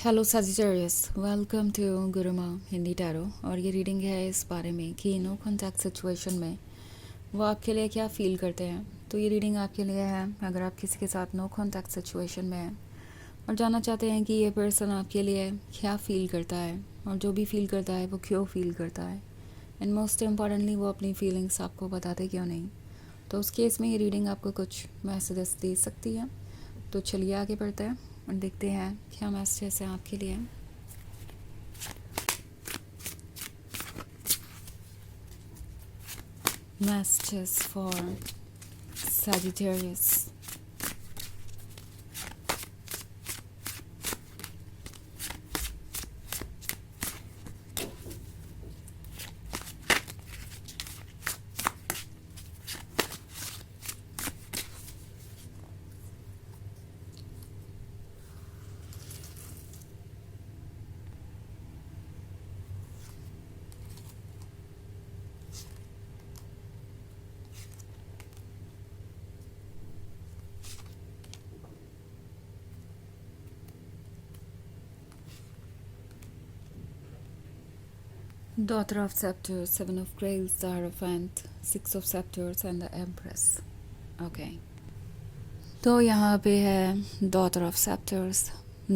Hello Sagittarius, welcome to Gurumaa Hindi tarot. और ये reading है इस बारे में कि नो कॉन्टैक्ट सिचुएशन में वो आपके लिए क्या फ़ील करते हैं। तो ये रीडिंग आपके लिए है अगर आप किसी के साथ नो कॉन्टैक्ट सिचुएशन में हैं और जानना चाहते हैं कि ये पर्सन आपके लिए क्या फ़ील करता है और जो भी फ़ील करता है वो क्यों फ़ील करता है, एंड मोस्ट इम्पॉर्टेंटली वो अपनी फीलिंग्स आपको बताते क्यों नहीं। तो उस केस में ये रीडिंग आपको कुछ मैसेजेस दे सकती है। तो चलिए आगे बढ़ते हैं और देखते हैं क्या मैसेजेस हैं आपके लिए। Messages for Sagittarius. Daughter of Scepters, Seven of Grails, the Hierophant, Six of Scepters and the Empress. Okay. तो यहाँ पे है Daughter of Scepters.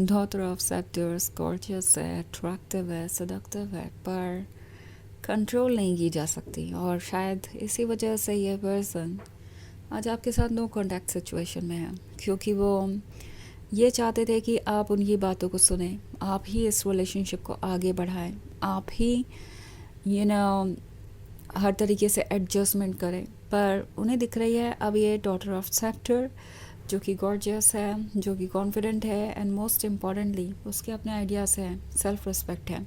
Daughter of Scepters gorgeous है, attractive है, seductive है, पर कंट्रोल नहीं की जा सकती। और शायद इसी वजह से ये पर्सन आज आपके साथ नो कॉन्टैक्ट सिचुएशन में है, क्योंकि वो ये चाहते थे कि आप उनकी बातों को सुने, आप ही इस रिलेशनशिप को आगे बढ़ाएं, आप ही हर तरीके से एडजस्टमेंट करें। पर उन्हें दिख रही है अब ये डॉटर ऑफ सेक्टर जो कि गॉर्जियस है, जो कि कॉन्फिडेंट है, एंड मोस्ट इम्पॉर्टेंटली उसके अपने आइडियाज़ हैं, सेल्फ रिस्पेक्ट है।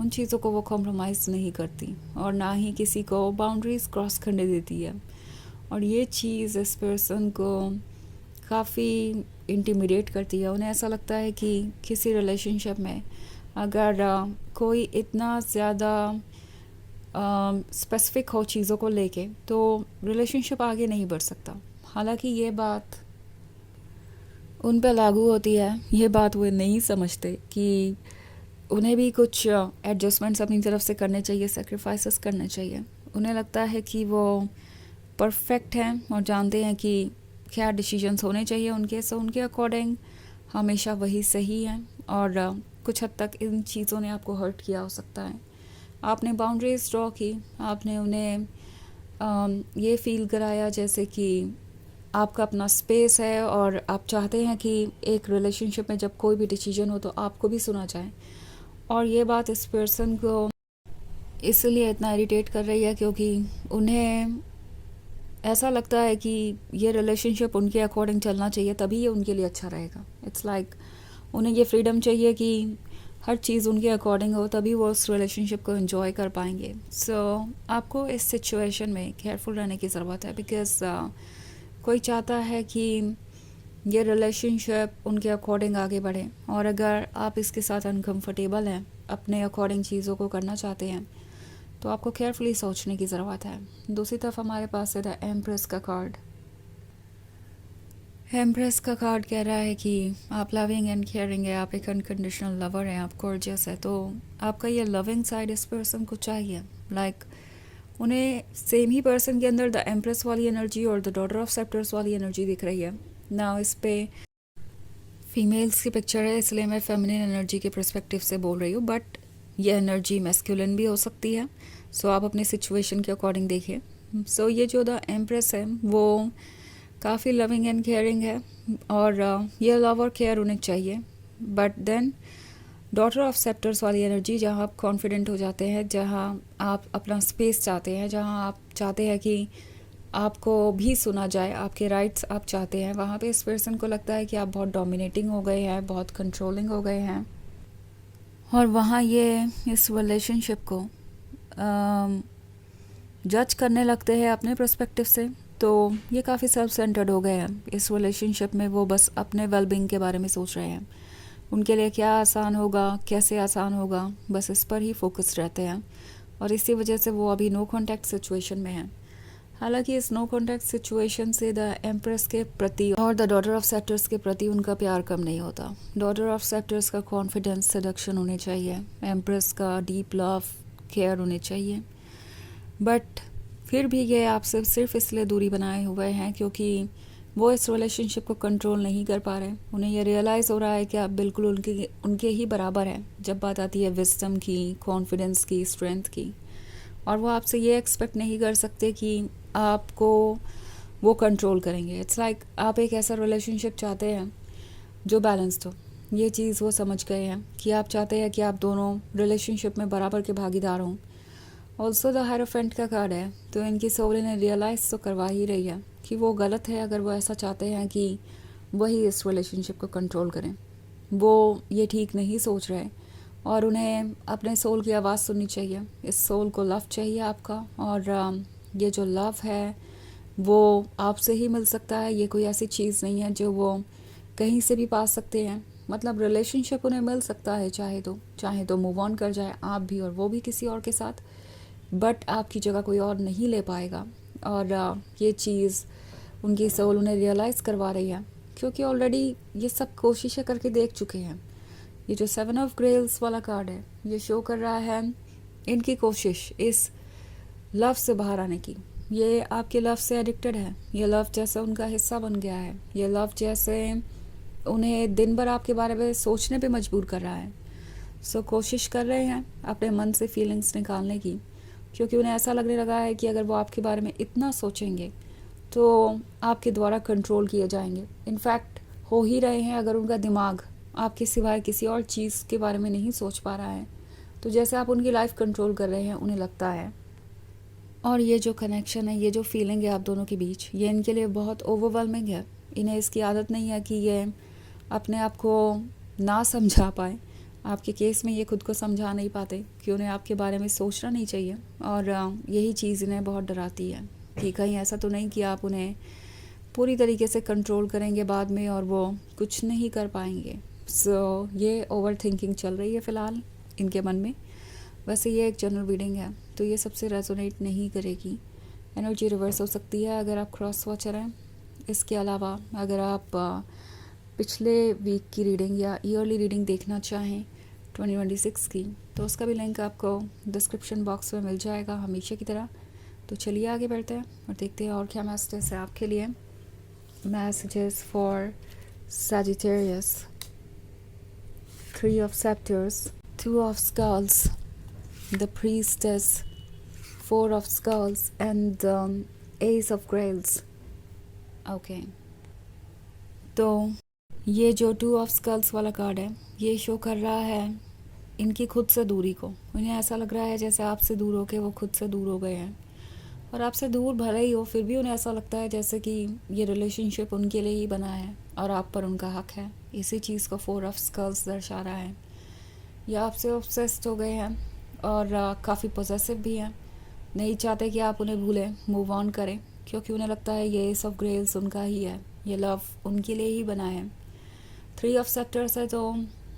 उन चीज़ों को वो कॉम्प्रोमाइज़ नहीं करती और ना ही किसी को बाउंड्रीज क्रॉस करने देती है। और ये चीज़ इस पर्सन को काफ़ी इंटिमिडेट करती है। उन्हें ऐसा लगता है कि किसी रिलेशनशिप में अगर कोई इतना ज़्यादा स्पेसिफिक हो चीज़ों को लेके तो रिलेशनशिप आगे नहीं बढ़ सकता। हालांकि ये बात उन पे लागू होती है, ये बात वो नहीं समझते कि उन्हें भी कुछ एडजस्टमेंट्स अपनी तरफ से करने चाहिए, सेक्रीफाइसेस करने चाहिए। उन्हें लगता है कि वो परफेक्ट हैं और जानते हैं कि क्या डिसीजंस होने चाहिए उनके, सो उनके अकॉर्डिंग हमेशा वही सही है। और कुछ हद तक इन चीज़ों ने आपको हर्ट किया हो सकता है। आपने बाउंड्रीज ड्रॉ की, आपने उन्हें ये फील कराया जैसे कि आपका अपना स्पेस है और आप चाहते हैं कि एक रिलेशनशिप में जब कोई भी डिसीजन हो तो आपको भी सुना जाए। और ये बात इस पर्सन को इसलिए इतना इरिटेट कर रही है क्योंकि उन्हें ऐसा लगता है कि ये रिलेशनशिप उनके अकॉर्डिंग चलना चाहिए, तभी ये उनके लिए अच्छा रहेगा। इट्स लाइक उन्हें ये फ्रीडम चाहिए कि हर चीज़ उनके अकॉर्डिंग हो, तभी वो उस रिलेशनशिप को एंजॉय कर पाएंगे। सो आपको इस सिचुएशन में केयरफुल रहने की ज़रूरत है, बिकॉज कोई चाहता है कि ये रिलेशनशिप उनके अकॉर्डिंग आगे बढ़े। और अगर आप इसके साथ अनकम्फर्टेबल हैं, अपने अकॉर्डिंग चीज़ों को करना चाहते हैं, तो आपको केयरफुली सोचने की ज़रूरत है। दूसरी तरफ हमारे पास है द एम्प्रेस का कार्ड। एम्प्रेस का कार्ड कह रहा है कि आप लविंग एंड केयरिंग है, आप एक अनकंडीशनल लवर हैं, आप गॉर्जियस है। तो आपका ये लविंग साइड इस पर्सन को चाहिए। लाइक उन्हें सेम ही पर्सन के अंदर द एम्प्रेस वाली एनर्जी और द डॉटर ऑफ सेप्टर्स वाली एनर्जी दिख रही है ना। इस पे फीमेल्स की पिक्चर है, इसलिए मैं फेमिनिन एनर्जी के पर्सपेक्टिव से बोल रही हूँ, बट ये एनर्जी मैस्कुलिन भी हो सकती है। सो आप अपने सिचुएशन के अकॉर्डिंग देखिए। सो ये जो द एम्प्रेस है वो काफ़ी लविंग एंड केयरिंग है और ये लव और केयर उन्हें चाहिए। बट देन डॉटर ऑफ सेप्टर्स वाली एनर्जी, जहाँ आप कॉन्फिडेंट हो जाते हैं, जहाँ आप अपना स्पेस चाहते हैं, जहाँ आप चाहते हैं कि आपको भी सुना जाए, आपके राइट्स आप चाहते हैं, वहाँ पे इस पर्सन को लगता है कि आप बहुत डोमिनेटिंग हो गए हैं, बहुत कंट्रोलिंग हो गए हैं। और वहाँ ये इस रिलेशनशिप को जज करने लगते हैं अपने पर्सपेक्टिव से। तो ये काफ़ी सेल्फ सेंटर्ड हो गए हैं इस रिलेशनशिप में। वो बस अपने वेलबींग के बारे में सोच रहे हैं, उनके लिए क्या आसान होगा, कैसे आसान होगा, बस इस पर ही फोकस रहते हैं। और इसी वजह से वो अभी नो कॉन्टैक्ट सिचुएशन में हैं। हालांकि इस नो कॉन्टैक्ट सिचुएशन से द एम्प्रेस के प्रति और द डॉटर ऑफ सेप्टर्स के प्रति उनका प्यार कम नहीं होता। डॉटर ऑफ सेप्टर्स का कॉन्फिडेंस सडक्शन होने चाहिए, एम्प्रेस का डीप लव केयर होने चाहिए, बट फिर भी ये आपसे सिर्फ इसलिए दूरी बनाए हुए हैं क्योंकि वो इस रिलेशनशिप को कंट्रोल नहीं कर पा रहे। उन्हें ये रियलाइज़ हो रहा है कि आप बिल्कुल उनके ही बराबर हैं जब बात आती है विजडम की, कॉन्फिडेंस की, स्ट्रेंथ की, और वो आपसे ये एक्सपेक्ट नहीं कर सकते कि आपको वो कंट्रोल करेंगे। इट्स लाइक आप एक ऐसा रिलेशनशिप चाहते हैं जो बैलेंस्ड हो। ये चीज़ वो समझ गए हैं कि आप चाहते हैं कि आप दोनों रिलेशनशिप में बराबर के भागीदार हों। ऑल्सो द हायरोफेंट का कार्ड है, तो इनकी सोल इन्हें रियलाइज़ तो करवा ही रही है कि वो गलत है अगर वो ऐसा चाहते हैं कि वही इस रिलेशनशिप को कंट्रोल करें। वो ये ठीक नहीं सोच रहे और उन्हें अपने सोल की आवाज़ सुननी चाहिए। इस सोल को लव चाहिए आपका, और ये जो लव है वो आपसे ही मिल सकता है। ये कोई ऐसी चीज़ नहीं है जो वो कहीं से भी पा सकते हैं। मतलब रिलेशनशिप उन्हें मिल सकता है, चाहे तो मूव ऑन कर जाए आप भी और वो भी किसी और के साथ, बट आपकी जगह कोई और नहीं ले पाएगा। और ये चीज़ उनकी सोल उन्हें रियलाइज़ करवा रही है क्योंकि ऑलरेडी ये सब कोशिशें करके देख चुके हैं। ये जो 7 ऑफ ग्रेल्स वाला कार्ड है ये शो कर रहा है इनकी कोशिश इस लव से बाहर आने की। ये आपके लव से एडिक्टेड है, ये लव जैसे उनका हिस्सा बन गया है, ये लव जैसे उन्हें दिन भर आपके बारे में सोचने पे मजबूर कर रहा है। सो कोशिश कर रहे हैं अपने मन से फीलिंग्स निकालने की, क्योंकि उन्हें ऐसा लगने लगा है कि अगर वो आपके बारे में इतना सोचेंगे तो आपके द्वारा कंट्रोल किए जाएंगे। इनफैक्ट हो ही रहे हैं। अगर उनका दिमाग आपके सिवाय किसी और चीज़ के बारे में नहीं सोच पा रहा है तो जैसे आप उनकी लाइफ कंट्रोल कर रहे हैं उन्हें लगता है। और ये जो कनेक्शन है, ये जो फीलिंग है आप दोनों के बीच, ये इनके लिए बहुत ओवरवेलमिंग है। इन्हें इसकी आदत नहीं है कि ये अपने आप को ना समझा पाए। आपके केस में ये खुद को समझा नहीं पाते कि उन्हें आपके बारे में सोचना नहीं चाहिए, और यही चीज़ इन्हें बहुत डराती है कि कहीं ऐसा तो नहीं कि आप उन्हें पूरी तरीके से कंट्रोल करेंगे बाद में और वो कुछ नहीं कर पाएंगे। सो ये ओवर थिंकिंग चल रही है फ़िलहाल इनके मन में। वैसे ये एक जनरल रीडिंग है तो ये सबसे रेजोनेट नहीं करेगी। एनर्जी रिवर्स हो सकती है अगर आप क्रॉस वॉचर हैं। इसके अलावा अगर आप पिछले वीक की रीडिंग या ईयरली रीडिंग देखना चाहें 2026 की, तो उसका भी लिंक आपको डिस्क्रिप्शन बॉक्स में मिल जाएगा हमेशा की तरह। तो चलिए आगे बढ़ते हैं और देखते हैं और क्या मैसेजेस है आपके लिए। Messages for Sagittarius, 3 of sceptres, 2 of skulls, the priestess, 4 of skulls and ace of grails. Okay. तो ये जो 2 ऑफ स्कल्स वाला कार्ड है ये शो कर रहा है इनकी खुद से दूरी को। उन्हें ऐसा लग रहा है जैसे आपसे दूर होके वो खुद से दूर हो गए हैं, और आपसे दूर भले ही हो फिर भी उन्हें ऐसा लगता है जैसे कि ये रिलेशनशिप उनके लिए ही बना है और आप पर उनका हक है। इसी चीज़ को 4 ऑफ स्कल्स दर्शा रहा है। ये आपसे ऑब्सेस्ड हो गए हैं और काफ़ी पोजेसिव भी हैं। नहीं चाहते कि आप उन्हें भूलें, मूव ऑन करें, क्योंकि उन्हें लगता है ये एस ऑफ ग्रेल्स उनका ही है, ये लव उनके लिए ही बना है। 3 ऑफ सेप्टर्स है तो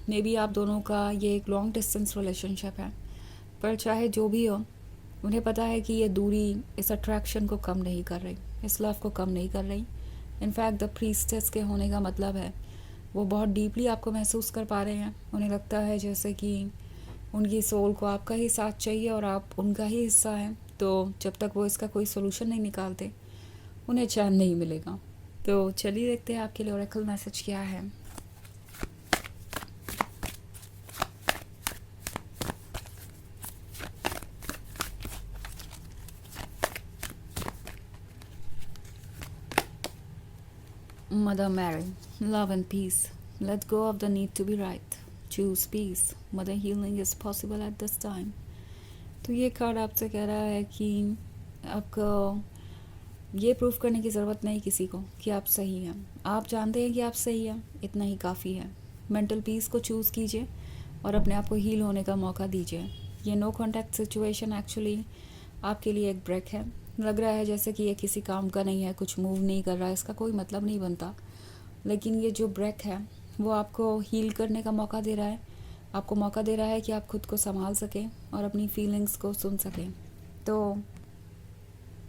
मे बी आप दोनों का ये एक लॉन्ग डिस्टेंस रिलेशनशिप है, पर चाहे जो भी हो उन्हें पता है कि ये दूरी इस अट्रैक्शन को कम नहीं कर रही, इस लव को कम नहीं कर रही। इनफैक्ट द प्रीस्टेस के होने का मतलब है वो बहुत डीपली आपको महसूस कर पा रहे हैं। उन्हें लगता है जैसे कि उनकी सोल को आपका ही साथ चाहिए और आप उनका ही हिस्सा हैं। तो जब तक वो इसका कोई सोल्यूशन नहीं निकालते उन्हें चैन नहीं मिलेगा। तो चलिए देखते हैं आपके लिए ओरेकल मैसेज क्या है। Mother Mary, love and peace. Let go of the need to be right. Choose peace. Mother healing is possible at this time. तो ये कार्ड आपसे कह रहा है कि आपको ये प्रूफ करने की ज़रूरत नहीं किसी को कि आप सही हैं। आप जानते हैं कि आप सही हैं, इतना ही काफ़ी है। मेंटल पीस को चूज़ कीजिए और अपने आप को हील होने का मौका दीजिए। ये नो कॉन्टैक्ट सिचुएशन एक्चुअली आपके लिए एक ब्रेक है। लग रहा है जैसे कि ये किसी काम का नहीं है, कुछ मूव नहीं कर रहा है, इसका कोई मतलब नहीं बनता, लेकिन ये जो ब्रेक है वो आपको हील करने का मौका दे रहा है। आपको मौका दे रहा है कि आप खुद को संभाल सकें और अपनी फीलिंग्स को सुन सकें। तो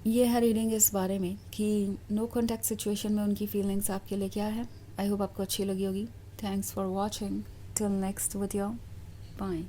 ये है रीडिंग इस बारे में कि नो कॉन्टैक्ट सिचुएशन में उनकी फीलिंग्स आपके लिए क्या है। आई होप आपको अच्छी लगी होगी। Thanks for watching. Till next video. Bye.